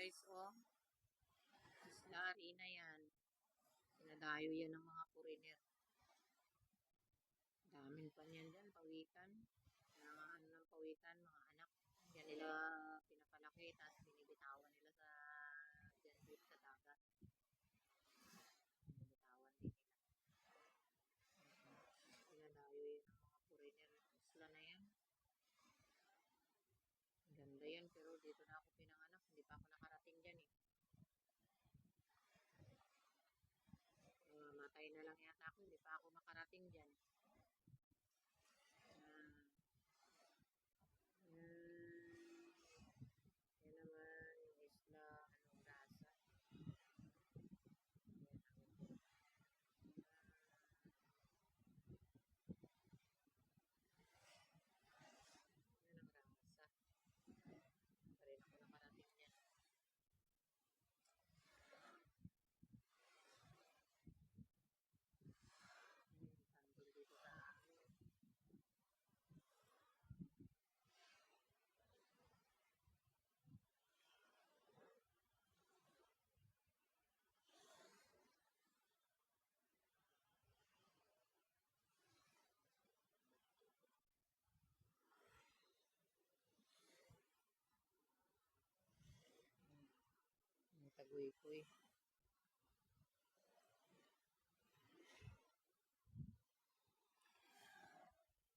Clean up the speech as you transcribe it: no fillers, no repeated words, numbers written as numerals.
guys, oh. Isla Arena yan. Sinadayo yan ng mga foreigner. Daming pa niyan dyan, pawikan. Mga ano ng pawikan, mga anak. Yan nila pinapalaki, tapos binibitawan nila sa dyan dito sa dagat. Binibitawan din nila. Sinadayo yan ng mga foreigner. Isla na yan. Ganda yan, pero dito na ako pinanganak. Hindi pa ako nakarating dyan eh. Matay na lang yata ako. Hindi pa ako makarating dyan. Yan naman yung isla, anong rasa. Yan ang rasa. Pa rin ako nakarating dyan. Tandol dito sa akin. Taguy-puy.